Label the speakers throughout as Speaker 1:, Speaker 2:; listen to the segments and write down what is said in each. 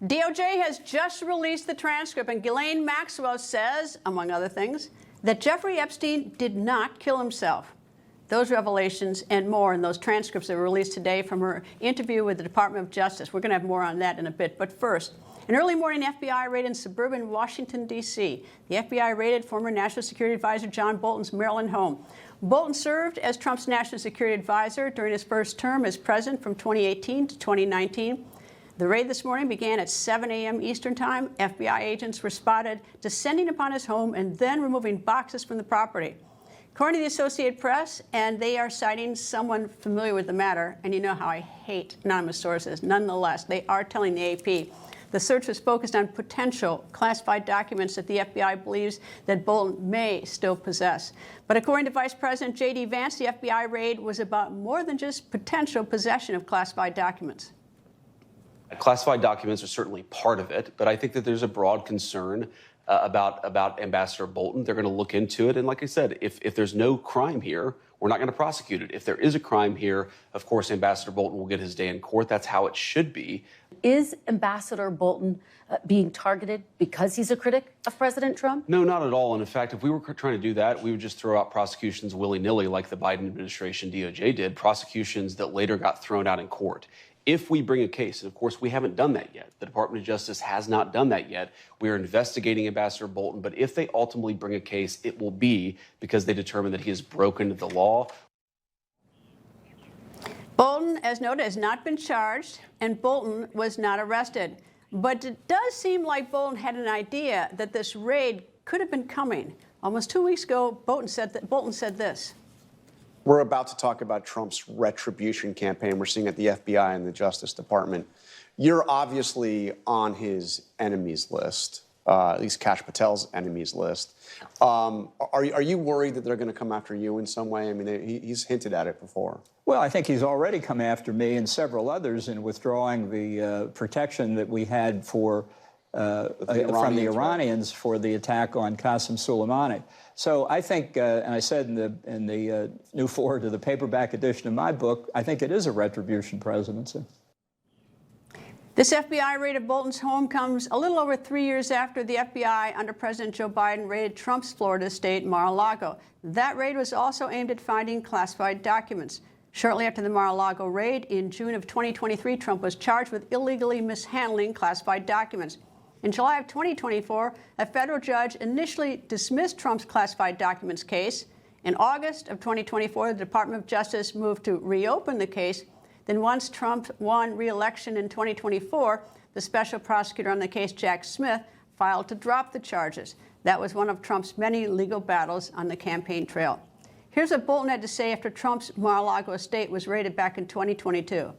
Speaker 1: DOJ has just released the transcript, and Ghislane Maxwell says, among other things, that Jeffrey Epstein did not kill himself. Those revelations and more in those transcripts that were released today from her interview with the Department of Justice. We're going to have more on that in a bit. But first, an early morning FBI raid in suburban Washington, D.C. The FBI raided former National Security Advisor John Bolton's Maryland home. Bolton served as Trump's National Security Advisor during his first term as president from 2018 to 2019. The raid this morning began at 7 a.m. Eastern Time. FBI agents were spotted descending upon his home and then removing boxes from the property. According to the Associated Press, and they are citing someone familiar with the matter, and you know how I hate anonymous sources. Nonetheless, they are telling the AP the search was focused on potential classified documents that the FBI believes that Bolton may still possess. But according to Vice President J.D. Vance, the FBI raid was about more than just potential possession of classified documents.
Speaker 2: Classified documents are certainly part of it, but I think that there's a broad concern about Ambassador Bolton. They're going to look into it. And like I said, if there's no crime here, we're not going to prosecute it. If there is a crime here, of course, Ambassador Bolton will get his day in court. That's how it should be.
Speaker 3: Is Ambassador Bolton being targeted because he's a critic of President Trump?
Speaker 2: No, not at all. And in fact, if we were trying to do that, we would just throw out prosecutions willy-nilly like the Biden administration DOJ did, prosecutions that later got thrown out in court. If we bring a case, and of course we haven't done that yet, the Department of Justice has not done that yet, we are investigating Ambassador Bolton, but if they ultimately bring a case, it will be because they determine that he has broken the law.
Speaker 1: Bolton, as noted, has not been charged, and Bolton was not arrested. But it does seem like Bolton had an idea that this raid could have been coming. Almost 2 weeks ago, Bolton said this.
Speaker 4: We're about to talk about Trump's retribution campaign we're seeing at the FBI and the Justice Department. You're obviously on his enemies list, at least Kash Patel's enemies list. Are you worried that they're going to come after you in some way? I mean, he's hinted at it before.
Speaker 5: Well, I think he's already come after me and several others in withdrawing the protection that we had for from the Iranians for the attack on Qasem Soleimani. So I think, and I said in the new foreword to the paperback edition of my book, I think it is a retribution presidency.
Speaker 1: This FBI raid of Bolton's home comes a little over 3 years after the FBI under President Joe Biden raided Trump's Florida estate, Mar-a-Lago. That raid was also aimed at finding classified documents. Shortly after the Mar-a-Lago raid in June of 2023, Trump was charged with illegally mishandling classified documents. In July of 2024, a federal judge initially dismissed Trump's classified documents case. In August of 2024, the Department of Justice moved to reopen the case. Then once Trump won re-election in 2024, the special prosecutor on the case, Jack Smith, filed to drop the charges. That was one of Trump's many legal battles on the campaign trail. Here's what Bolton had to say after Trump's Mar-a-Lago estate was raided back in 2022.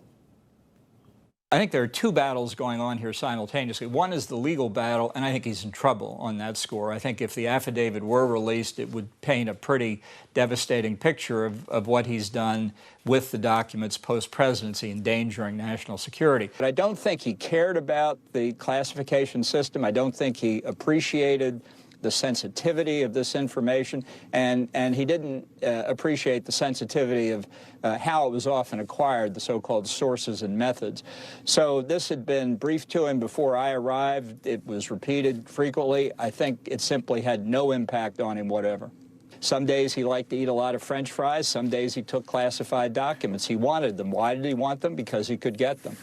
Speaker 5: I think there are two battles going on here simultaneously. One is the legal battle, and I think he's in trouble on that score. I think if the affidavit were released, it would paint a pretty devastating picture of what he's done with the documents post-presidency, endangering national security. But I don't think he cared about the classification system. I don't think he appreciated the sensitivity of this information, and he didn't appreciate the sensitivity of how it was often acquired, the so-called sources and methods. So this had been briefed to him before I arrived. It was repeated frequently. I think it simply had no impact on him whatever. Some days he liked to eat a lot of French fries. Some days he took classified documents. He wanted them. Why did he want them? Because he could get them.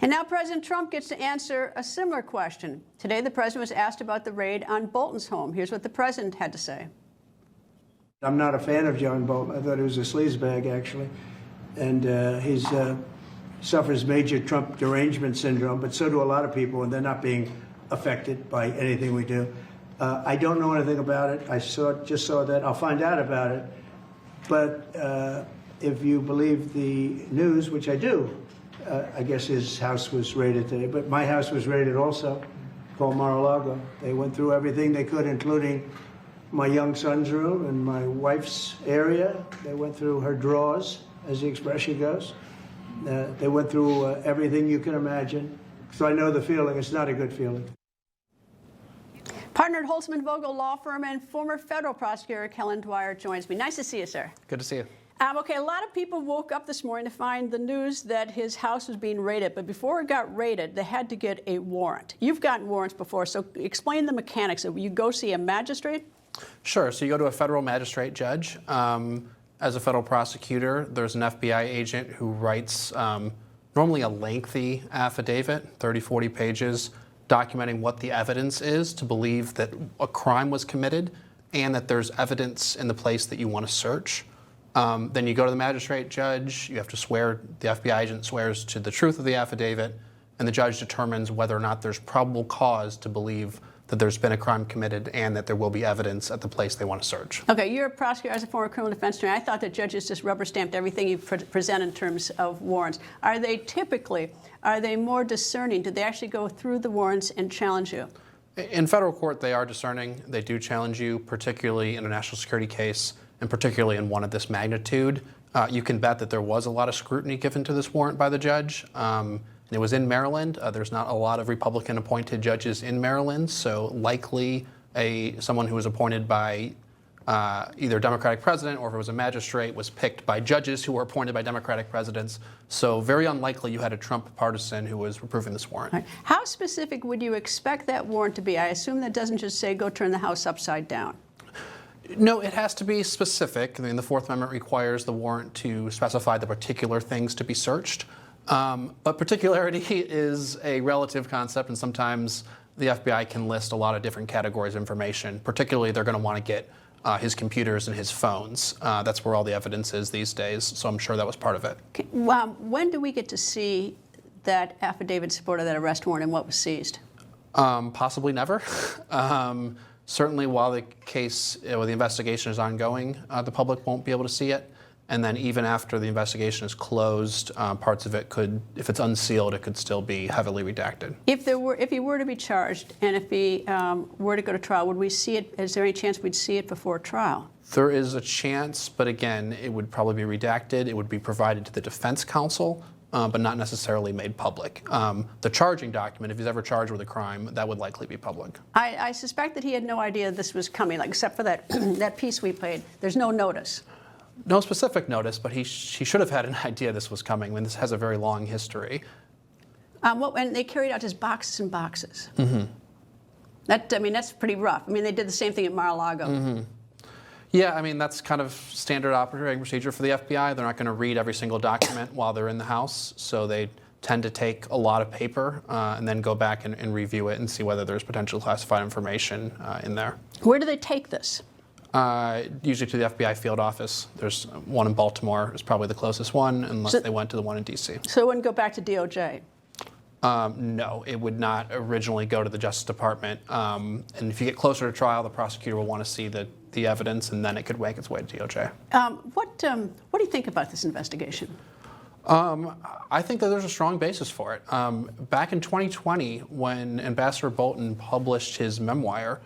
Speaker 1: And now President Trump gets to answer a similar question. Today, the president was asked about the raid on Bolton's home. Here's what the president had to say.
Speaker 6: I'm not a fan of John Bolton. I thought he was a sleazebag, actually. And he suffers major Trump derangement syndrome, but so do a lot of people, and they're not being affected by anything we do. I don't know anything about it. I just saw that. I'll find out about it. But if you believe the news, which I do, I guess his house was raided today, but my house was raided also, called Mar-a-Lago. They went through everything they could, including my young son's room and my wife's area. They went through her drawers, as the expression goes. They went through everything you can imagine. So I know the feeling. It's not a good feeling.
Speaker 1: Partner at Holtzman Vogel Law Firm and former federal prosecutor Kellen Dwyer joins me. Nice to see you, sir.
Speaker 7: Good to see you.
Speaker 1: Okay, a lot of people woke up this morning to find the news that his house was being raided, but before it got raided, they had to get a warrant. You've gotten warrants before, so explain the mechanics. You go see a magistrate?
Speaker 7: Sure. So you go to a federal magistrate judge. As a federal prosecutor, there's an FBI agent who writes normally a lengthy affidavit, 30, 40 pages, documenting what the evidence is to believe that a crime was committed and that there's evidence in the place that you want to search. Then you go to the magistrate judge, you have to swear, the FBI agent swears to the truth of the affidavit, and the judge determines whether or not there's probable cause to believe that there's been a crime committed and that there will be evidence at the place they want to search.
Speaker 1: Okay, you're a prosecutor as a former criminal defense attorney. I thought that judges just rubber stamped everything you present in terms of warrants. Are they more discerning? Do they actually go through the warrants and challenge you?
Speaker 7: In federal court, they are discerning. They do challenge you, particularly in a national security case, and particularly in one of this magnitude. You can bet that there was a lot of scrutiny given to this warrant by the judge. It was in Maryland. There's not a lot of Republican-appointed judges in Maryland, so likely someone who was appointed by either a Democratic president or if it was a magistrate was picked by judges who were appointed by Democratic presidents. So very unlikely you had a Trump partisan who was approving this warrant.
Speaker 1: Right. How specific would you expect that warrant to be? I assume that doesn't just say go turn the house upside down.
Speaker 7: No, it has to be specific. I mean, the Fourth Amendment requires the warrant to specify the particular things to be searched. But particularity is a relative concept, and sometimes the FBI can list a lot of different categories of information. Particularly, they're going to want to get his computers and his phones. That's where all the evidence is these days, so I'm sure that was part of it.
Speaker 1: Okay. Well, when do we get to see that affidavit in support of that arrest warrant and what was seized?
Speaker 7: Possibly never. Certainly while the case, the investigation is ongoing, the public won't be able to see it. And then even after the investigation is closed, parts of it could, if it's unsealed, it could still be heavily redacted.
Speaker 1: If he were to be charged and if he were to go to trial, would we see it? Is there any chance we'd see it before trial?
Speaker 7: There is a chance, but again, it would probably be redacted. It would be provided to the defense counsel, but not necessarily made public. The charging document, if he's ever charged with a crime, that would likely be public.
Speaker 1: I suspect that he had no idea this was coming, like, except for that that piece we played. There's no notice.
Speaker 7: No specific notice, but he should have had an idea this was coming. I mean, this has a very long history.
Speaker 1: And they carried out just boxes and boxes. Mm-hmm. That's pretty rough. I mean, they did the same thing at Mar-a-Lago. Mm-hmm.
Speaker 7: Yeah, I mean, that's kind of standard operating procedure for the FBI. They're not going to read every single document while they're in the house, so they tend to take a lot of paper and then go back and review it and see whether there's potential classified information in there.
Speaker 1: Where do they take this?
Speaker 7: Usually to the FBI field office. There's one in Baltimore, is probably the closest one, unless they went to the one in D.C.
Speaker 1: So it wouldn't go back to DOJ?
Speaker 7: No, it would not originally go to the Justice Department. And if you get closer to trial, the prosecutor will want to see the evidence, and then it could make its way to DOJ.
Speaker 1: What do you think about this investigation?
Speaker 7: I think that there's a strong basis for it. Back in 2020, when Ambassador Bolton published his memoir,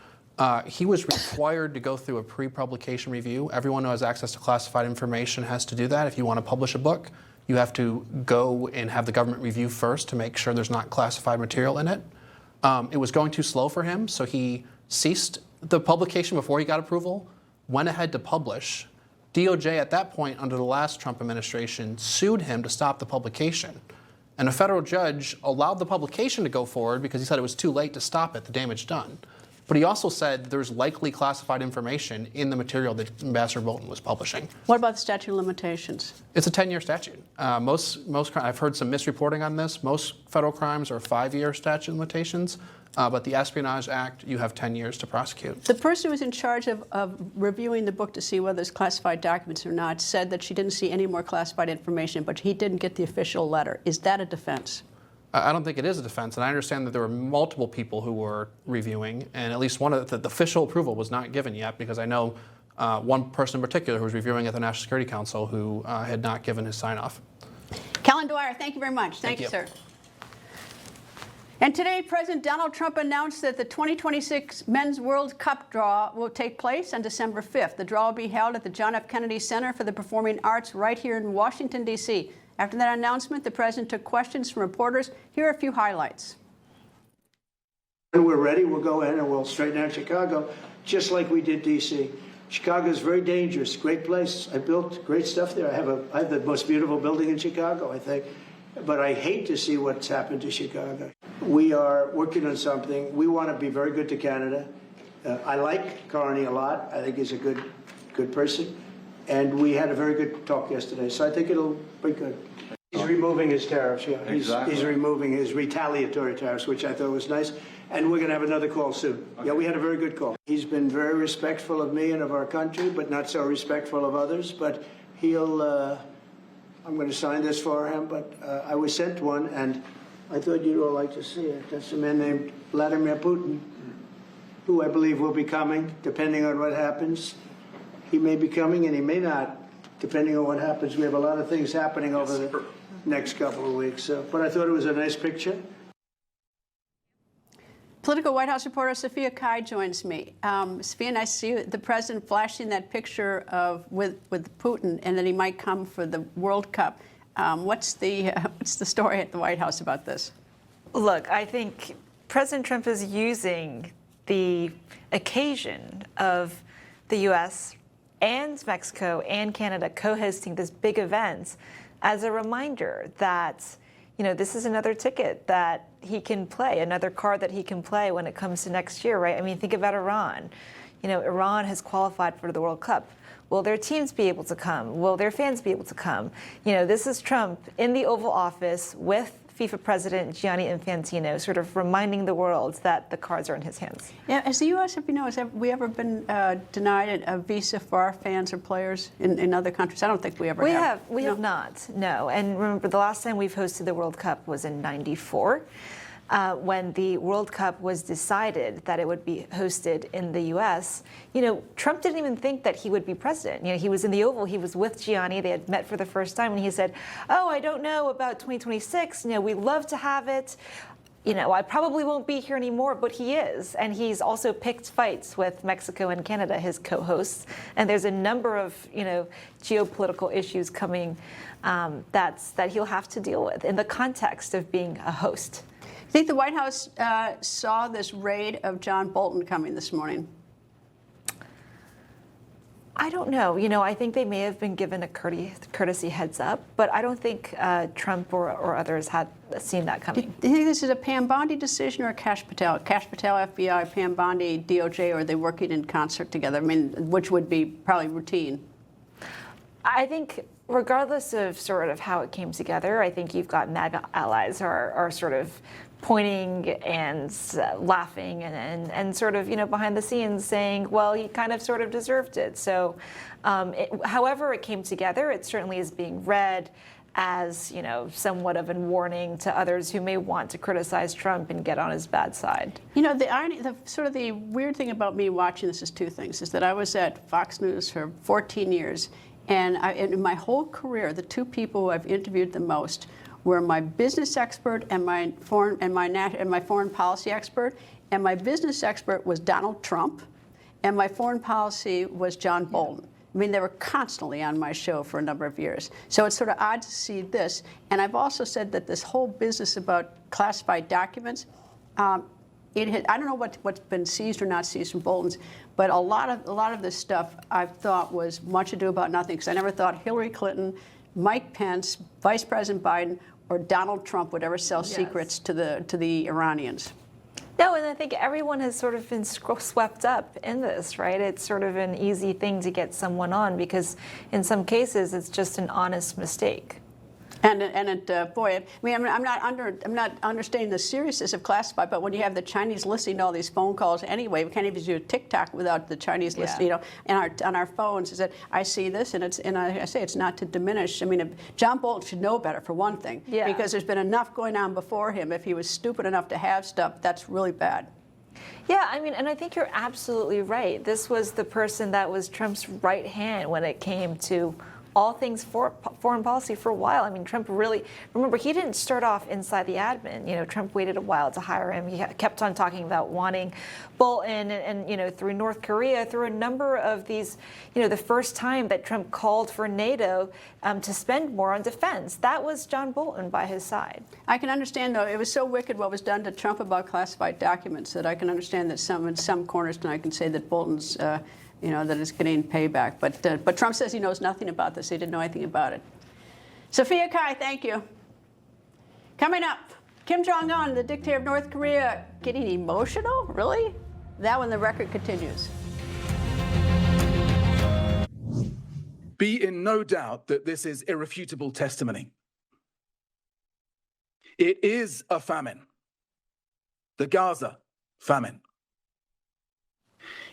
Speaker 7: he was required to go through a pre-publication review. Everyone who has access to classified information has to do that. If you want to publish a book, you have to go and have the government review first to make sure there's not classified material in it. It was going too slow for him, so he ceased the publication before he got approval, went ahead to publish. DOJ at that point, under the last Trump administration, sued him to stop the publication. And a federal judge allowed the publication to go forward because he said it was too late to stop it, the damage done. But he also said there's likely classified information in the material that Ambassador Bolton was publishing.
Speaker 1: What about the statute of limitations?
Speaker 7: It's a 10-year statute. I've heard some misreporting on this. Most federal crimes are 5-year statute of limitations, but the Espionage Act, you have 10 years to prosecute.
Speaker 1: The person who was in charge of reviewing the book to see whether it's classified documents or not said that she didn't see any more classified information, but he didn't get the official letter. Is that a defense?
Speaker 7: I don't think it is a defense, and I understand that there were multiple people who were reviewing, and at least one of the official approval was not given yet, because I know one person in particular who was reviewing at the National Security Council who had not given his sign-off.
Speaker 1: Kellen Dwyer, thank you very much. Thank you, sir. And today, President Donald Trump announced that the 2026 Men's World Cup draw will take place on December 5th. The draw will be held at the John F. Kennedy Center for the Performing Arts right here in Washington, D.C. After that announcement, the president took questions from reporters. Here are a few highlights.
Speaker 6: When we're ready, we'll go in and we'll straighten out Chicago, just like we did D.C. Chicago is very dangerous, great place. I built great stuff there. I have the most beautiful building in Chicago, I think. But I hate to see what's happened to Chicago. We are working on something. We want to be very good to Canada. I like Carney a lot. I think he's a good person. And we had a very good talk yesterday, so I think it'll be good. He's removing his tariffs, yeah. He's removing his retaliatory tariffs, which I thought was nice. And we're going to have another call soon. Okay. Yeah, we had a very good call. He's been very respectful of me and of our country, but not so respectful of others. But he'll, I'm going to sign this for him, but I was sent one, and I thought you'd all like to see it. That's a man named Vladimir Putin, who I believe will be coming, depending on what happens. He may be coming, and he may not, depending on what happens. We have a lot of things happening over the next couple of weeks. But I thought it was a nice picture.
Speaker 1: Political White House reporter Sophia Kai joins me. Sophia, nice to see you. The president flashing that picture of with Putin, and that he might come for the World Cup. What's the story at the White House about this?
Speaker 8: Look, I think President Trump is using the occasion of the U.S. and Mexico and Canada co-hosting this big event as a reminder that, you know, this is another ticket that he can play, another card that he can play when it comes to next year, right? I mean, think about Iran. You know, Iran has qualified for the World Cup. Will their teams be able to come? Will their fans be able to come? You know, this is Trump in the Oval Office with FIFA President Gianni Infantino, sort of reminding the world that the cards are in his hands.
Speaker 1: Yeah, as the U.S., if you know, has we ever been denied a visa for our fans or players in other countries? I don't think we ever have.
Speaker 8: We have not, no. And remember, the last time we've hosted the World Cup was in '94. When the World Cup was decided that it would be hosted in the U.S., you know, Trump didn't even think that he would be president. You know, he was in the Oval, he was with Gianni, they had met for the first time, and he said, oh, I don't know about 2026, you know, we'd love to have it. You know, I probably won't be here anymore, but he is. And he's also picked fights with Mexico and Canada, his co-hosts. And there's a number of, you know, geopolitical issues coming that he'll have to deal with in the context of being a host.
Speaker 1: I think the White House saw this raid of John Bolton coming this morning.
Speaker 8: I don't know. You know, I think they may have been given a courtesy heads up, but I don't think Trump or others had seen that coming.
Speaker 1: Do you think this is a Pam Bondi decision or a Kash Patel? Kash Patel, FBI, Pam Bondi, DOJ, or are they working in concert together? I mean, which would be probably routine.
Speaker 8: I think regardless of sort of how it came together, I think you've got MAGA allies are sort of pointing and laughing and sort of, you know, behind the scenes saying, well, he kind of sort of deserved it. So however it came together, it certainly is being read as, you know, somewhat of a warning to others who may want to criticize Trump and get on his bad side.
Speaker 1: You know, the irony, the weird thing about me watching this is two things, is that I was at Fox News for 14 years, and in my whole career, the two people who I've interviewed the most were my business expert and my foreign policy expert. And my business expert was Donald Trump, and my foreign policy was John Bolton. I mean, they were constantly on my show for a number of years. So it's sort of odd to see this. And I've also said that this whole business about classified documents, I don't know what's been seized or not seized from Bolton's, but a lot of this stuff I thought was much ado about nothing, because I never thought Hillary Clinton, Mike Pence, Vice President Biden, or Donald Trump would ever sell secrets to the Iranians.
Speaker 8: No, and I think everyone has sort of been swept up in this, right? It's sort of an easy thing to get someone on because in some cases it's just an honest mistake.
Speaker 1: Boy, I mean, I'm not understanding the seriousness of classified, but when you have the Chinese listening to all these phone calls anyway, we can't even do TikTok without the Chinese list, you know, on our phones. Is that I see this, and I say it's not to diminish. I mean, John Bolton should know better, for one thing, because there's been enough going on before him. If he was stupid enough to have stuff, that's really bad.
Speaker 8: Yeah, I mean, and I think you're absolutely right. This was the person that was Trump's right hand when it came to all things foreign policy for a while. I mean, Trump really, remember, he didn't start off inside the admin. You know, Trump waited a while to hire him. He kept on talking about wanting Bolton and you know, through North Korea, through a number of these, you know, the first time that Trump called for NATO to spend more on defense, that was John Bolton by his side.
Speaker 1: I can understand, though, it was so wicked what was done to Trump about classified documents that I can understand that in some corners, and I can say that Bolton's that it's getting payback. But Trump says he knows nothing about this. He didn't know anything about it. Sophia Kai, thank you. Coming up, Kim Jong-un, the dictator of North Korea, getting emotional? Really? That when the record continues.
Speaker 9: Be in no doubt that this is irrefutable testimony. It is a famine. The Gaza famine.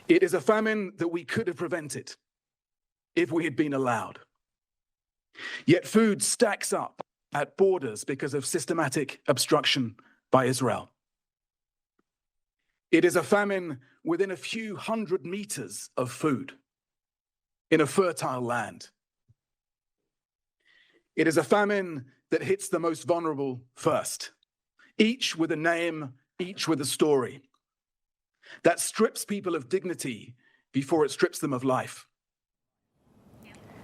Speaker 9: It is a famine that we could have prevented if we had been allowed. Yet food stacks up at borders because of systematic obstruction by Israel. It is a famine within a few hundred meters of food in a fertile land. It is a famine that hits the most vulnerable first, each with a name, each with a story, that strips people of dignity before it strips them of life.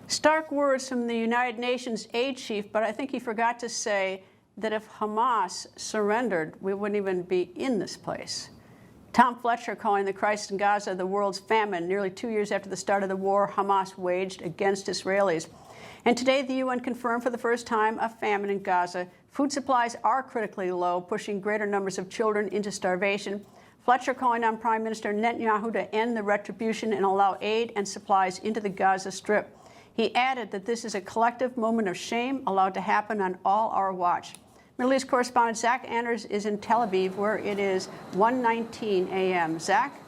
Speaker 1: Stark words from the United Nations aid chief, but I think he forgot to say that if Hamas surrendered, we wouldn't even be in this place. Tom Fletcher calling the crisis in Gaza the world's famine, nearly 2 years after the start of the war Hamas waged against Israelis. And today, the UN confirmed for the first time a famine in Gaza. Food supplies are critically low, pushing greater numbers of children into starvation. Fletcher calling on Prime Minister Netanyahu to end the retribution and allow aid and supplies into the Gaza Strip. He added that this is a collective moment of shame allowed to happen on all our watch. Middle East correspondent Zach Anders is in Tel Aviv, where it is 1:19 a.m. Zach?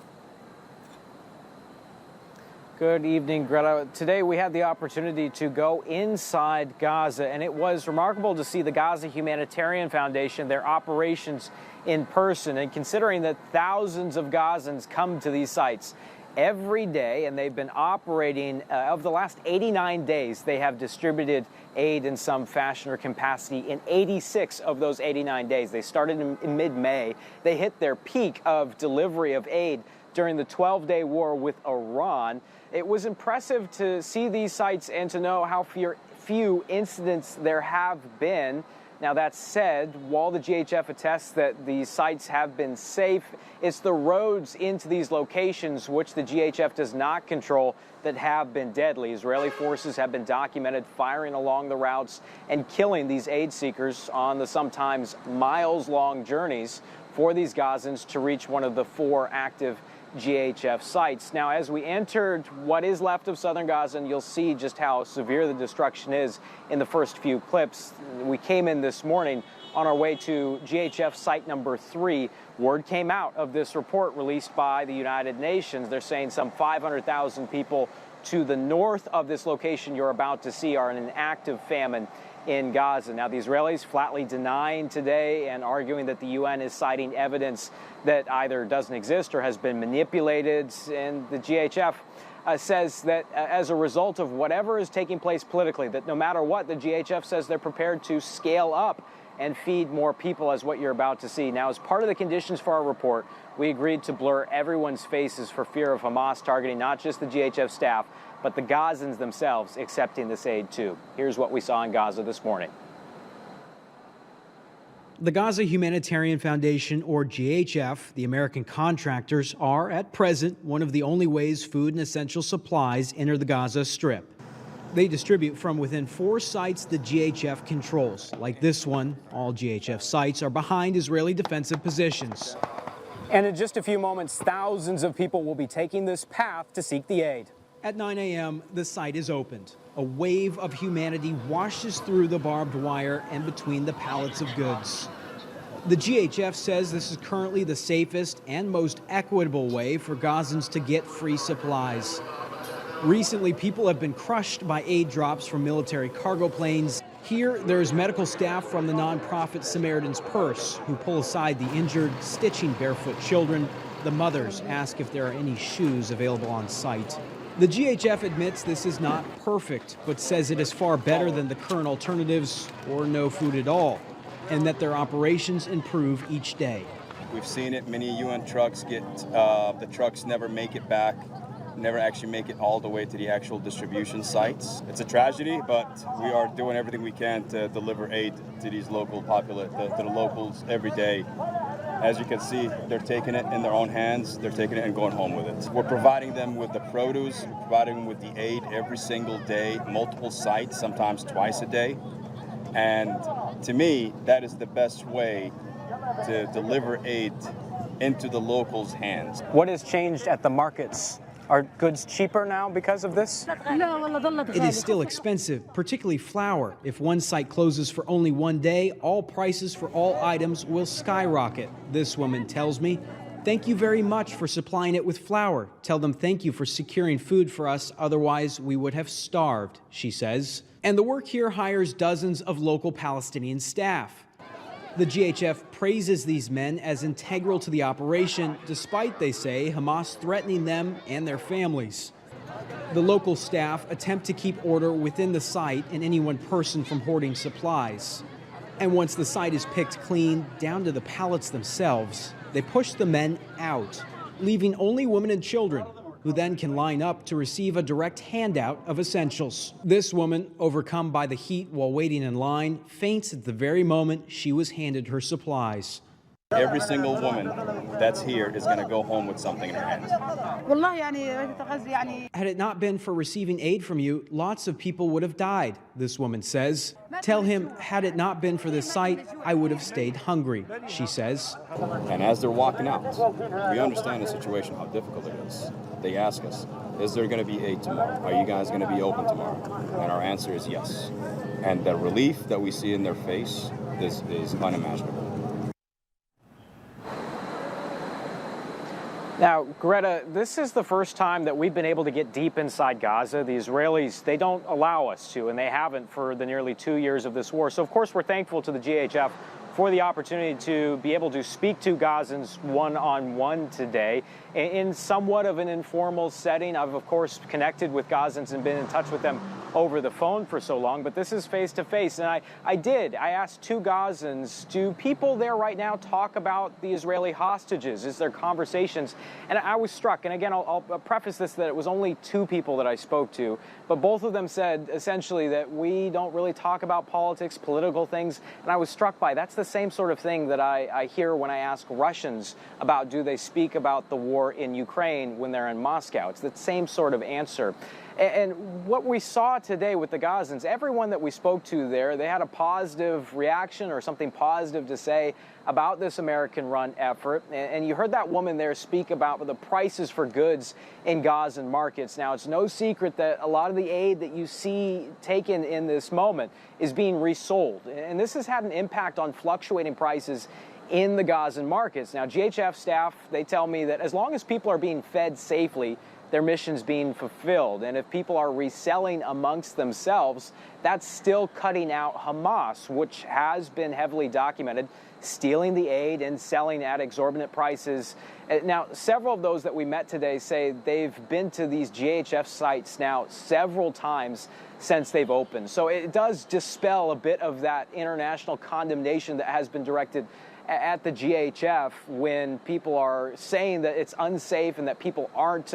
Speaker 10: Good evening, Greta. Today we had the opportunity to go inside Gaza, and it was remarkable to see the Gaza Humanitarian Foundation, their operations in person. And considering that thousands of Gazans come to these sites every day, and they've been operating, of the last 89 days, they have distributed aid in some fashion or capacity in 86 of those 89 days. They started in mid-May. They hit their peak of delivery of aid during the 12-day war with Iran. It was impressive to see these sites and to know how few incidents there have been. Now, that said, while the GHF attests that these sites have been safe, it's the roads into these locations, which the GHF does not control, that have been deadly. Israeli forces have been documented firing along the routes and killing these aid seekers on the sometimes miles-long journeys for these Gazans to reach one of the 4 active GHF sites. Now, as we entered what is left of southern Gaza, and you'll see just how severe the destruction is in the first few clips. We came in this morning on our way to GHF site number 3. Word came out of this report released by the United Nations. They're saying some 500,000 people to the north of this location you're about to see are in an active famine in Gaza. Now, the Israelis flatly denying today and arguing that the UN is citing evidence that either doesn't exist or has been manipulated. And the GHF says that as a result of whatever is taking place politically, that no matter what, the GHF says they're prepared to scale up and feed more people, as what you're about to see. Now, as part of the conditions for our report, we agreed to blur everyone's faces for fear of Hamas targeting not just the GHF staff, but the Gazans themselves accepting this aid too. Here's what we saw in Gaza this morning.
Speaker 11: The Gaza Humanitarian Foundation, or GHF, the American contractors, are at present one of the only ways food and essential supplies enter the Gaza Strip. They distribute from within 4 sites the GHF controls. Like this one, all GHF sites are behind Israeli defensive positions.
Speaker 10: And in just a few moments, thousands of people will be taking this path to seek the aid.
Speaker 11: At 9 a.m., the site is opened. A wave of humanity washes through the barbed wire and between the pallets of goods. The GHF says this is currently the safest and most equitable way for Gazans to get free supplies. Recently, people have been crushed by aid drops from military cargo planes. Here, there's medical staff from the nonprofit Samaritan's Purse who pull aside the injured, stitching barefoot children. The mothers ask if there are any shoes available on site. The GHF admits this is not perfect, but says it is far better than the current alternatives or no food at all, and that their operations improve each day.
Speaker 12: We've seen it. Many UN trucks the trucks never make it back, never actually make it all the way to the actual distribution sites. It's a tragedy, but we are doing everything we can to deliver aid to these local to the locals every day. As you can see, they're taking it in their own hands. They're taking it and going home with it. We're providing them with the produce, we're providing them with the aid every single day, multiple sites, sometimes twice a day. And to me, that is the best way to deliver aid into the locals' hands.
Speaker 10: What has changed at the markets? Are goods cheaper now because of this?
Speaker 11: It is still expensive, particularly flour. If one site closes for only one day, all prices for all items will skyrocket. This woman tells me, "Thank you very much for supplying it with flour. Tell them thank you for securing food for us, otherwise we would have starved," she says. And the work here hires dozens of local Palestinian staff. The GHF praises these men as integral to the operation, despite, they say, Hamas threatening them and their families. The local staff attempt to keep order within the site and any one person from hoarding supplies. And once the site is picked clean, down to the pallets themselves, they push the men out, leaving only women and children, who then can line up to receive a direct handout of essentials. This woman, overcome by the heat while waiting in line, faints at the very moment she was handed her supplies.
Speaker 12: Every single woman that's here is going to go home with something in her hands.
Speaker 11: Had it not been for receiving aid from you, lots of people would have died, this woman says. Tell him, had it not been for this site, I would have stayed hungry, she says.
Speaker 12: And as they're walking out, we understand the situation, how difficult it is. They ask us, is there going to be aid tomorrow? Are you guys going to be open tomorrow? And our answer is yes. And the relief that we see in their face is unimaginable.
Speaker 10: Now, Greta, this is the first time that we've been able to get deep inside Gaza. The Israelis, they don't allow us to, and they haven't for the nearly 2 years of this war. So, of course, we're thankful to the GHF for the opportunity to be able to speak to Gazans one-on-one today in somewhat of an informal setting. I've, of course, connected with Gazans and been in touch with them over the phone for so long, but this is face-to-face. And I asked 2 Gazans, do people there right now talk about the Israeli hostages? Is there conversations? And I was struck, and again, I'll preface this that it was only 2 people that I spoke to, but both of them said essentially that we don't really talk about politics, political things, and I was struck by that's the same sort of thing that I hear when I ask Russians about do they speak about the war in Ukraine when they're in Moscow. It's the same sort of answer. And what we saw today with the Gazans, everyone that we spoke to there, they had a positive reaction or something positive to say about this American-run effort. And you heard that woman there speak about the prices for goods in Gazan markets. Now, it's no secret that a lot of the aid that you see taken in this moment is being resold. And this has had an impact on fluctuating prices in the Gazan markets. Now, GHF staff, they tell me that as long as people are being fed safely, their mission's being fulfilled. And if people are reselling amongst themselves, that's still cutting out Hamas, which has been heavily documented, stealing the aid and selling at exorbitant prices. Now, several of those that we met today say they've been to these GHF sites now several times since they've opened. So it does dispel a bit of that international condemnation that has been directed at the GHF when people are saying that it's unsafe and that people aren't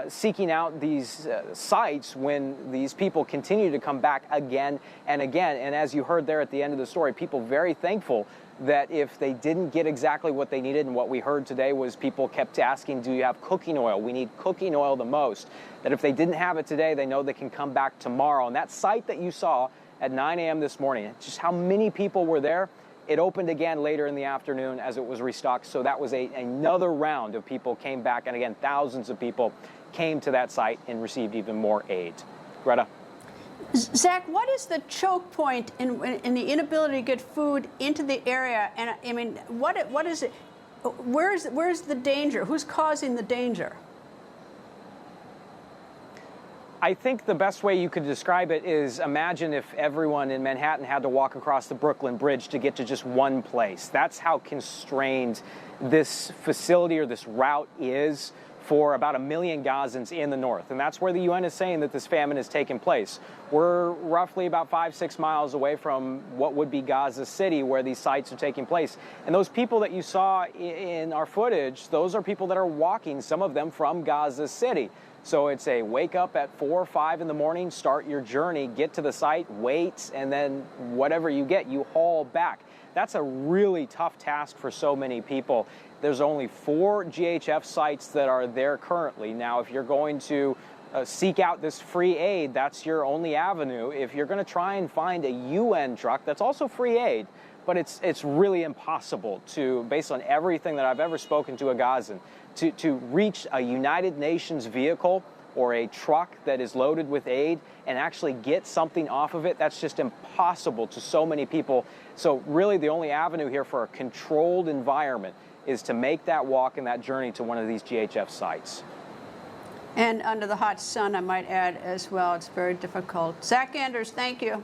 Speaker 10: seeking out these sites when these people continue to come back again and again. And as you heard there at the end of the story, people very thankful that if they didn't get exactly what they needed, and what we heard today was people kept asking, do you have cooking oil? We need cooking oil the most. That if they didn't have it today, they know they can come back tomorrow. And that site that you saw at 9 a.m. this morning, just how many people were there. It opened again later in the afternoon as it was restocked. So that was another round of people came back. And again, thousands of people came to that site and received even more aid. Greta.
Speaker 1: Zach, what is the choke point in the inability to get food into the area? And I mean, what is it? Where's the danger? Who's causing the danger?
Speaker 10: I think the best way you could describe it is imagine if everyone in Manhattan had to walk across the Brooklyn Bridge to get to just one place. That's how constrained this facility or this route is for about 1 million Gazans in the north. And that's where the UN is saying that this famine has taken place. We're roughly about 5-6 miles away from what would be Gaza City, where these sites are taking place. And those people that you saw in our footage, those are people that are walking, some of them from Gaza City. So it's a wake up at 4 or 5 in the morning, start your journey, get to the site, wait, and then whatever you get, you haul back. That's a really tough task for so many people. There's only 4 GHF sites that are there currently. Now, if you're going to seek out this free aid, that's your only avenue. If you're going to try and find a UN truck, that's also free aid. But it's really impossible to, based on everything that I've ever spoken to a Gazan, to reach a United Nations vehicle or a truck that is loaded with aid and actually get something off of it. That's just impossible to so many people. So really the only avenue here for a controlled environment is to make that walk and that journey to one of these GHF sites.
Speaker 1: And under the hot sun, I might add as well, it's very difficult. Zach Anders, thank you.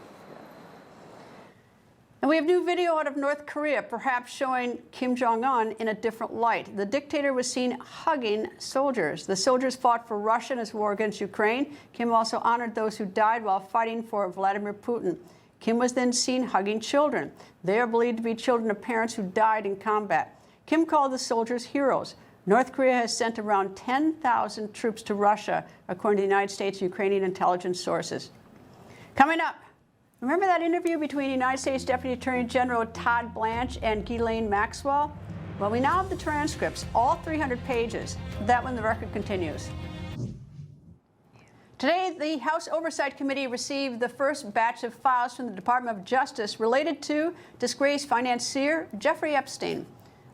Speaker 1: And we have new video out of North Korea, perhaps showing Kim Jong-un in a different light. The dictator was seen hugging soldiers. The soldiers fought for Russia in his war against Ukraine. Kim also honored those who died while fighting for Vladimir Putin. Kim was then seen hugging children. They are believed to be children of parents who died in combat. Kim called the soldiers heroes. North Korea has sent around 10,000 troops to Russia, according to the United States and Ukrainian intelligence sources. Coming up, remember that interview between United States Deputy Attorney General Todd Blanche and Ghislane Maxwell? Well, we now have the transcripts, all 300 pages. That when the record continues. Today, the House Oversight Committee received the first batch of files from the Department of Justice related to disgraced financier Jeffrey Epstein.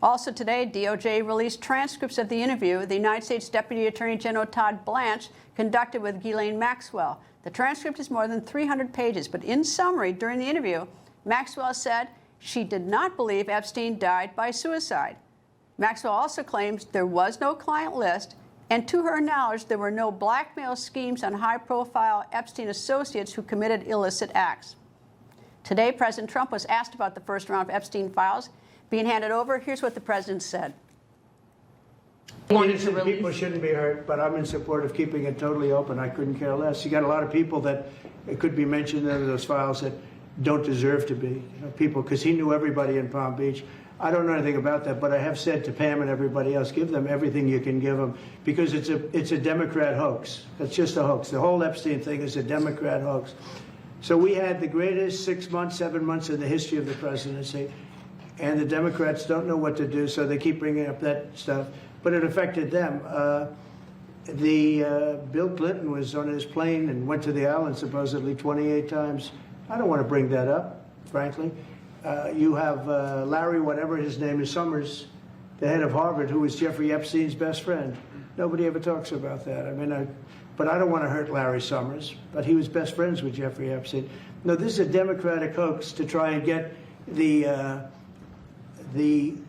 Speaker 1: Also today, DOJ released transcripts of the interview the United States Deputy Attorney General Todd Blanche conducted with Ghislane Maxwell. The transcript is more than 300 pages, but in summary, during the interview, Maxwell said she did not believe Epstein died by suicide. Maxwell also claims there was no client list, and to her knowledge, there were no blackmail schemes on high-profile Epstein associates who committed illicit acts. Today, President Trump was asked about the first round of Epstein files being handed over. Here's what the president said.
Speaker 6: Innocent people shouldn't be hurt, but I'm in support of keeping it totally open. I couldn't care less. You got a lot of people that it could be mentioned in those files that don't deserve to be. People, because he knew everybody in Palm Beach. I don't know anything about that, but I have said to Pam and everybody else, give them everything you can give them, because it's a Democrat hoax. It's just a hoax. The whole Epstein thing is a Democrat hoax. So we had the greatest 6 months, 7 months in the history of the presidency, and the Democrats don't know what to do, so they keep bringing up that stuff. But it affected them. Bill Clinton was on his plane and went to the island supposedly 28 times. I don't want to bring that up, frankly. You have Larry, whatever his name is, Summers, the head of Harvard, who was Jeffrey Epstein's best friend. Nobody ever talks about that. I mean, but I don't want to hurt Larry Summers, but he was best friends with Jeffrey Epstein. No, this is a Democratic hoax to try and get the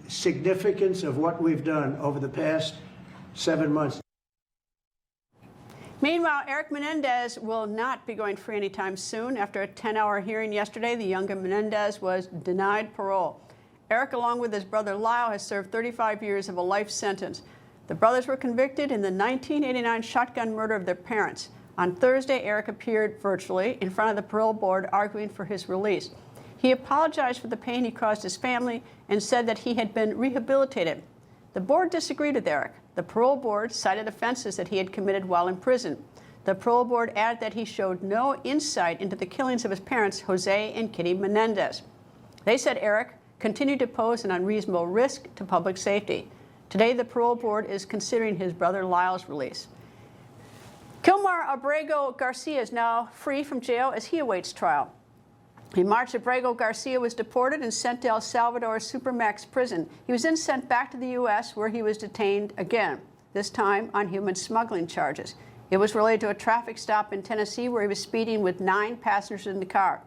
Speaker 6: significance of what we've done over the past 7 months.
Speaker 1: Meanwhile, Eric Menendez will not be going free anytime soon. After a 10-hour hearing yesterday, the younger Menendez was denied parole. Eric, along with his brother Lyle, has served 35 years of a life sentence. The brothers were convicted in the 1989 shotgun murder of their parents. On Thursday, Eric appeared virtually in front of the parole board, arguing for his release. He apologized for the pain he caused his family and said that he had been rehabilitated. The board disagreed with Eric. The parole board cited offenses that he had committed while in prison. The parole board added that he showed no insight into the killings of his parents, Jose and Kitty Menendez. They said Eric continued to pose an unreasonable risk to public safety. Today, the parole board is considering his brother Lyle's release. Kilmar Abrego Garcia is now free from jail as he awaits trial. In March, Abrego Garcia was deported and sent to El Salvador's Supermax prison. He was then sent back to the U.S., where he was detained again, this time on human smuggling charges. It was related to a traffic stop in Tennessee where he was speeding with 9 passengers in the car.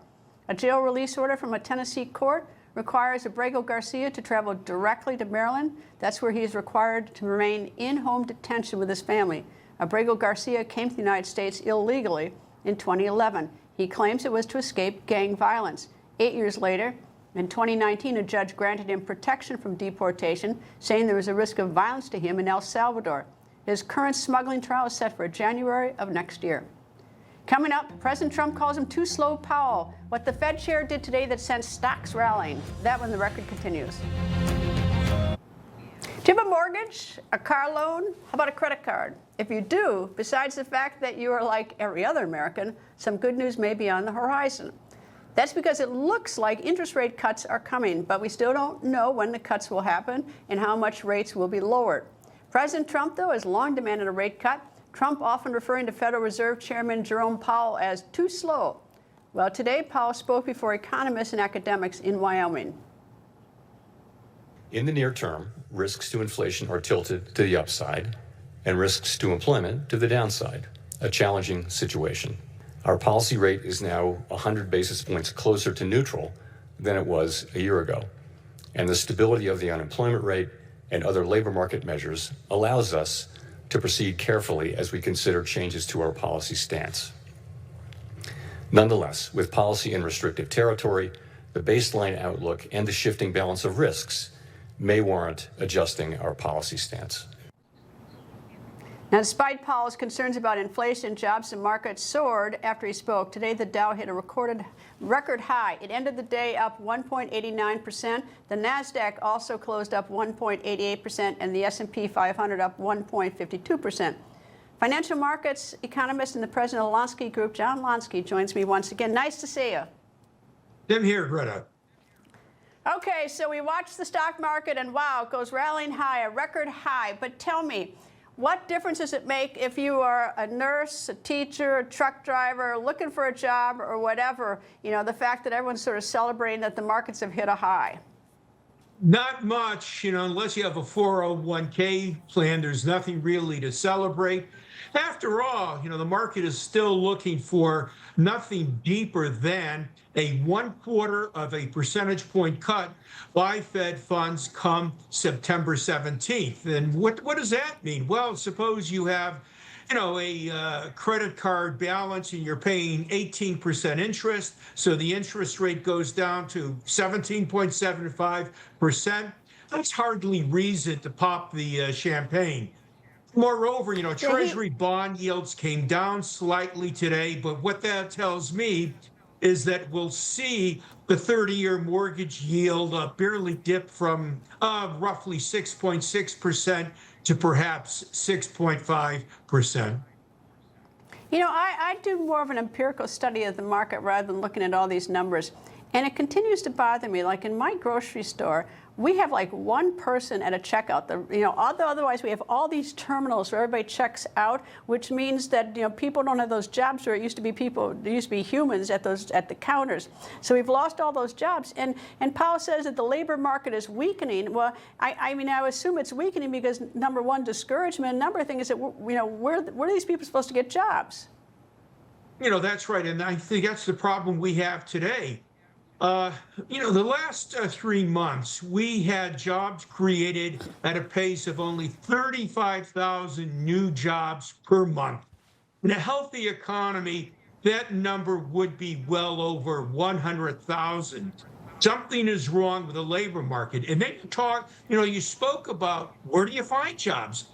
Speaker 1: A jail release order from a Tennessee court requires Abrego Garcia to travel directly to Maryland. That's where he is required to remain in home detention with his family. Abrego Garcia came to the United States illegally in 2011. He claims it was to escape gang violence. 8 years later, in 2019, a judge granted him protection from deportation, saying there was a risk of violence to him in El Salvador. His current smuggling trial is set for January of next year. Coming up, President Trump calls him too slow Powell. What the Fed chair did today that sent stocks rallying. That when the record continues. Do you have a mortgage, a car loan? How about a credit card? If you do, besides the fact that you are like every other American, some good news may be on the horizon. That's because it looks like interest rate cuts are coming, but we still don't know when the cuts will happen and how much rates will be lowered. President Trump, though, has long demanded a rate cut, Trump often referring to Federal Reserve Chairman Jerome Powell as too slow. Well, today, Powell spoke before economists and academics in Wyoming.
Speaker 13: In the near term, risks to inflation are tilted to the upside and risks to employment to the downside, a challenging situation. Our policy rate is now 100 basis points closer to neutral than it was a year ago. And the stability of the unemployment rate and other labor market measures allows us to proceed carefully as we consider changes to our policy stance. Nonetheless, with policy in restrictive territory, the baseline outlook and the shifting balance of risks may warrant adjusting our policy stance.
Speaker 1: Now, despite Powell's concerns about inflation, jobs and markets soared after he spoke. Today, the Dow hit a record high. It ended the day up 1.89%. The NASDAQ also closed up 1.88%, and the S&P 500 up 1.52%. Financial markets economist and the president of the Lonsky Group, John Lonsky, joins me once again. Nice to see you.
Speaker 14: Same here, Greta.
Speaker 1: Okay, so we watched the stock market, and wow, it goes rallying high, a record high. But tell me, what difference does it make if you are a nurse, a teacher, a truck driver, looking for a job or whatever, you know, the fact that everyone's sort of celebrating that the markets have hit a high?
Speaker 14: Not much, you know, unless you have a 401k plan, there's nothing really to celebrate. After all, you know, the market is still looking for nothing deeper than a 1/4 percentage point cut by Fed funds come September 17th. And what does that mean? Well, suppose you have, you know, a credit card balance and you're paying 18% interest. So the interest rate goes down to 17.75%. That's hardly reason to pop the champagne. Moreover, you know, Treasury bond yields came down slightly today, but what that tells me is that we'll see the 30-year mortgage yield barely dip from roughly 6.6% to perhaps 6.5%.
Speaker 1: You know, I do more of an empirical study of the market rather than looking at all these numbers. And it continues to bother me. Like in my grocery store, we have like one person at a checkout. Otherwise, we have all these terminals where everybody checks out, which means that, you know, people don't have those jobs where it used to be people. There used to be humans at the counters. So we've lost all those jobs. And Powell says that the labor market is weakening. Well, I mean, I assume it's weakening because number one, discouragement. Number thing is that where are these people supposed to get jobs?
Speaker 14: You know, that's right, and I think that's the problem we have today. You know, the last 3 months, we had jobs created at a pace of only 35,000 new jobs per month. In a healthy economy, that number would be well over 100,000. Something is wrong with the labor market. And then you spoke about where do you find jobs?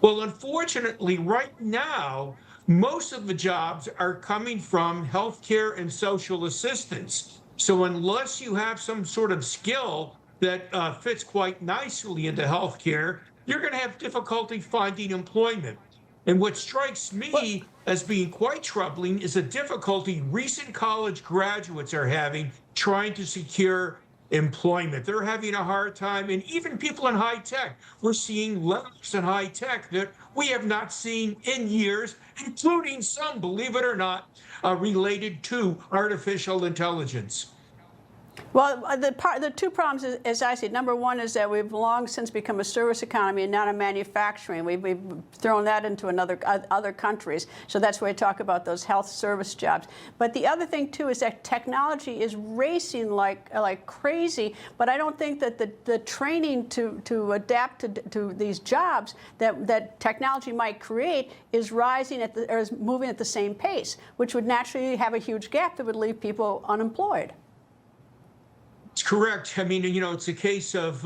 Speaker 14: Well, unfortunately, right now, most of the jobs are coming from healthcare and social assistance. So unless you have some sort of skill that fits quite nicely into healthcare, you're going to have difficulty finding employment. And what strikes me as being quite troubling is the difficulty recent college graduates are having trying to secure employment. They're having a hard time, and even people in high tech. We're seeing layoffs in high tech that we have not seen in years, including some, believe it or not, related to artificial intelligence.
Speaker 1: Well, the two problems, as I see it, number one is that we've long since become a service economy and not a manufacturing. We've thrown that into other countries. So that's why I talk about those health service jobs. But the other thing, too, is that technology is racing like crazy. But I don't think that the training to adapt to these jobs that technology might create is rising or is moving at the same pace, which would naturally have a huge gap that would leave people unemployed.
Speaker 14: It's correct. I mean, you know, it's a case of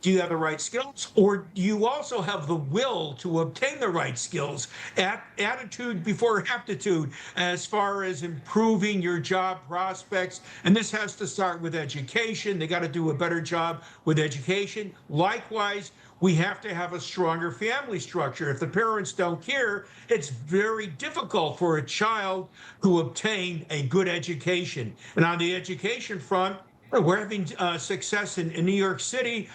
Speaker 14: do you have the right skills, or do you also have the will to obtain the right skills? Attitude before aptitude, as far as improving your job prospects. And this has to start with education. They got to do a better job with education. Likewise, we have to have a stronger family structure. If the parents don't care, it's very difficult for a child to obtain a good education. And on the education front, we're having success in New York City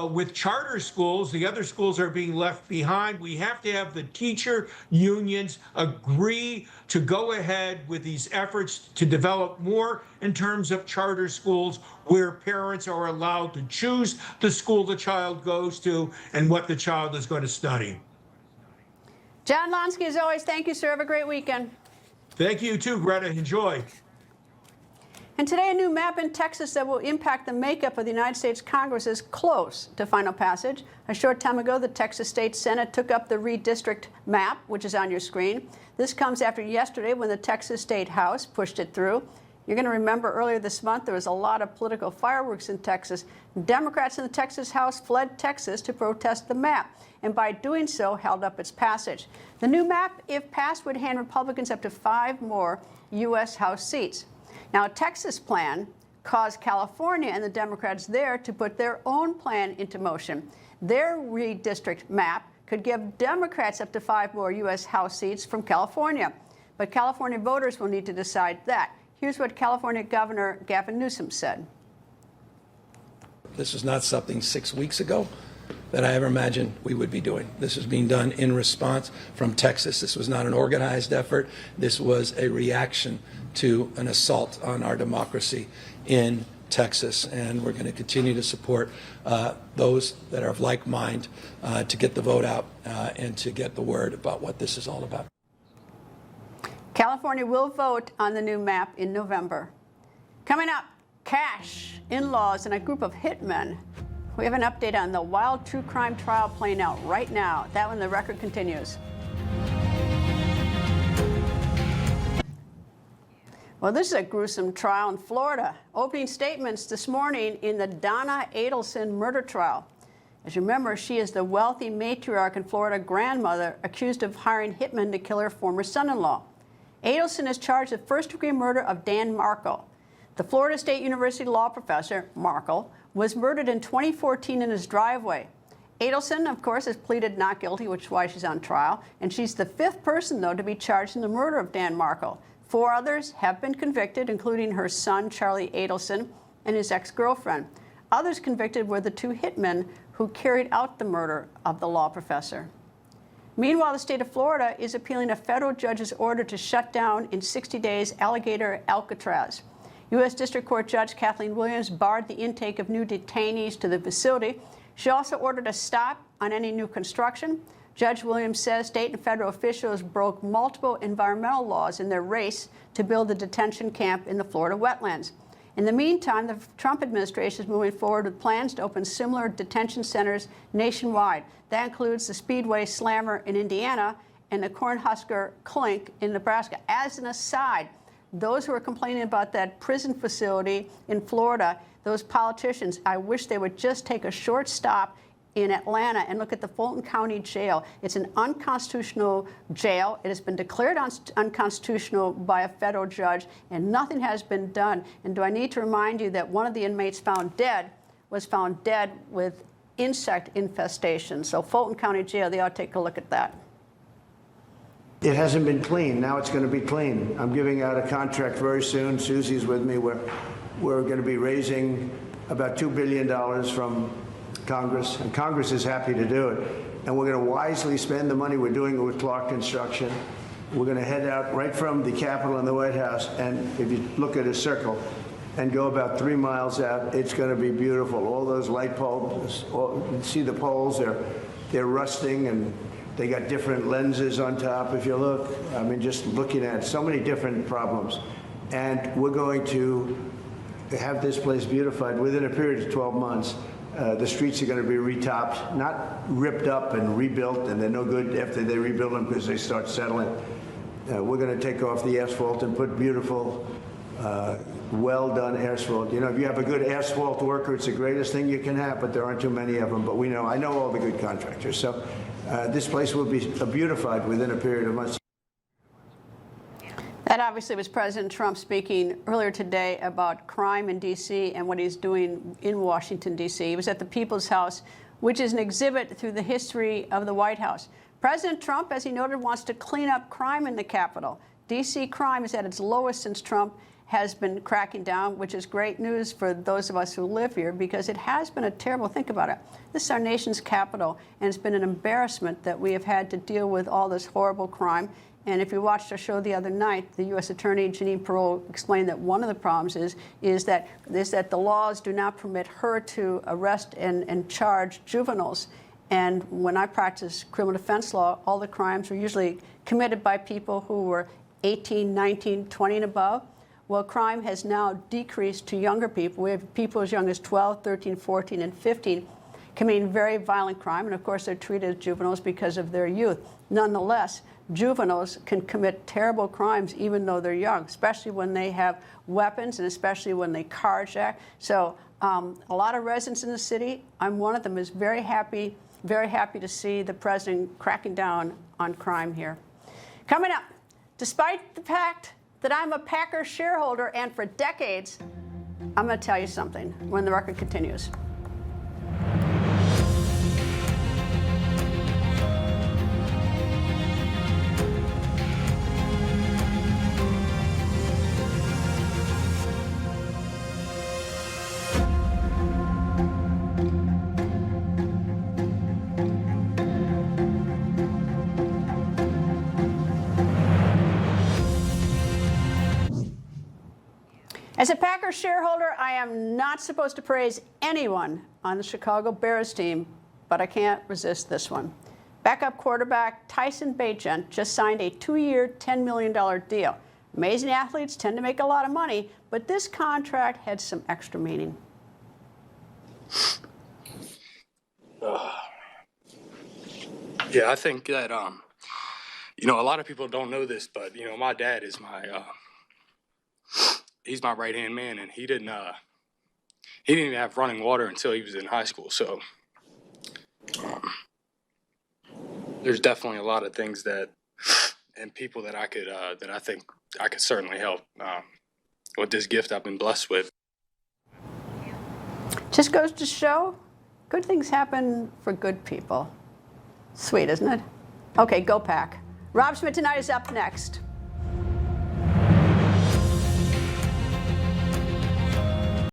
Speaker 14: with charter schools. The other schools are being left behind. We have to have the teacher unions agree to go ahead with these efforts to develop more in terms of charter schools where parents are allowed to choose the school the child goes to and what the child is going to study.
Speaker 1: John Lonsky, as always, thank you, sir. Have a great weekend.
Speaker 14: Thank you too, Greta. Enjoy.
Speaker 1: And today, a new map in Texas that will impact the makeup of the United States Congress is close to final passage. A short time ago, the Texas State Senate took up the redistrict map, which is on your screen. This comes after yesterday when the Texas State House pushed it through. You're going to remember earlier this month there was a lot of political fireworks in Texas. Democrats in the Texas House fled Texas to protest the map, and by doing so, held up its passage. The new map, if passed, would hand Republicans up to 5 more U.S. House seats. Now, a Texas plan caused California and the Democrats there to put their own plan into motion. Their redistrict map could give Democrats up to 5 more U.S. House seats from California. But California voters will need to decide that. Here's what California Governor Gavin Newsom said.
Speaker 15: This is not something 6 weeks ago that I ever imagined we would be doing. This is being done in response from Texas. This was not an organized effort. This was a reaction to an assault on our democracy in Texas. And we're going to continue to support those that are of like mind to get the vote out and to get the word about what this is all about.
Speaker 1: California will vote on the new map in November. Coming up, cash, in-laws, and a group of hitmen. We have an update on the wild true crime trial playing out right now. That one, the record continues. Well, this is a gruesome trial in Florida. Opening statements this morning in the Donna Adelson murder trial. As you remember, she is the wealthy matriarch and Florida grandmother accused of hiring hitmen to kill her former son-in-law. Adelson is charged with first-degree murder of Dan Markel. The Florida State University law professor, Markel, was murdered in 2014 in his driveway. Adelson, of course, has pleaded not guilty, which is why she's on trial. And she's the 5th person, though, to be charged in the murder of Dan Markel. 4 others have been convicted, including her son, Charlie Adelson, and his ex-girlfriend. Others convicted were the 2 hitmen who carried out the murder of the law professor. Meanwhile, the state of Florida is appealing a federal judge's order to shut down in 60 days Alligator Alcatraz. U.S. District Court Judge Kathleen Williams barred the intake of new detainees to the facility. She also ordered a stop on any new construction. Judge Williams says state and federal officials broke multiple environmental laws in their race to build a detention camp in the Florida wetlands. In the meantime, the Trump administration is moving forward with plans to open similar detention centers nationwide. That includes the Speedway Slammer in Indiana and the Cornhusker Clink in Nebraska. As an aside, those who are complaining about that prison facility in Florida, those politicians, I wish they would just take a short stop in Atlanta and look at the Fulton County Jail. It's an unconstitutional jail. It has been declared unconstitutional by a federal judge, and nothing has been done. And do I need to remind you that one of the inmates found dead was found dead with insect infestation? So Fulton County Jail, they ought to take a look at that.
Speaker 6: It hasn't been clean. Now it's going to be clean. I'm giving out a contract very soon. Susie's with me. We're going to be raising about $2 billion from Congress, and Congress is happy to do it. And we're going to wisely spend the money. We're doing it with Clark Construction. We're going to head out right from the Capitol and the White House, and if you look at a circle and go about 3 miles out, it's going to be beautiful. All those light poles, you see the poles, they're rusting, and they got different lenses on top. If you look, I mean, just looking at so many different problems. And we're going to have this place beautified within a period of 12 months. The streets are going to be retopped, not ripped up and rebuilt, and they're no good after they rebuild them because they start settling. We're going to take off the asphalt and put beautiful well-done asphalt. You know, if you have a good asphalt worker, it's the greatest thing you can have, but there aren't too many of them. But I know all the good contractors. So this place will be beautified within a period of months.
Speaker 1: That obviously was President Trump speaking earlier today about crime in D.C. and what he's doing in Washington, D.C. He was at the People's House, which is an exhibit through the history of the White House. President Trump, as he noted, wants to clean up crime in the Capitol. D.C. crime is at its lowest since Trump has been cracking down, which is great news for those of us who live here, because it has been a terrible, think about it. This is our nation's capital, and it's been an embarrassment that we have had to deal with all this horrible crime. And if you watched our show the other night, the U.S. Attorney Jeanine Pirro explained that one of the problems is that the laws do not permit her to arrest and charge juveniles. And when I practiced criminal defense law, all the crimes were usually committed by people who were 18, 19, 20 and above. Well, crime has now decreased to younger people. We have people as young as 12, 13, 14, and 15 committing very violent crime. And of course, they're treated as juveniles because of their youth. Nonetheless, juveniles can commit terrible crimes even though they're young, especially when they have weapons and especially when they carjack. So a lot of residents in the city, I'm one of them, is very happy to see the president cracking down on crime here. Coming up, despite the fact that I'm a Packers shareholder and for decades, I'm going to tell you something when the record continues. As a Packers shareholder, I am not supposed to praise anyone on the Chicago Bears team, but I can't resist this one. Backup quarterback Tyson Bagent just signed a 2-year, $10 million deal. Amazing athletes tend to make a lot of money, but this contract had some extra meaning.
Speaker 16: Yeah, I think that, a lot of people don't know this, but, my dad is he's my right-hand man, and he didn't even have running water until he was in high school. So there's definitely a lot of things and people that I think I could certainly help with this gift I've been blessed with.
Speaker 1: Just goes to show, good things happen for good people. Sweet, isn't it? Okay, go Pack. Rob Schmidt Tonight is up next.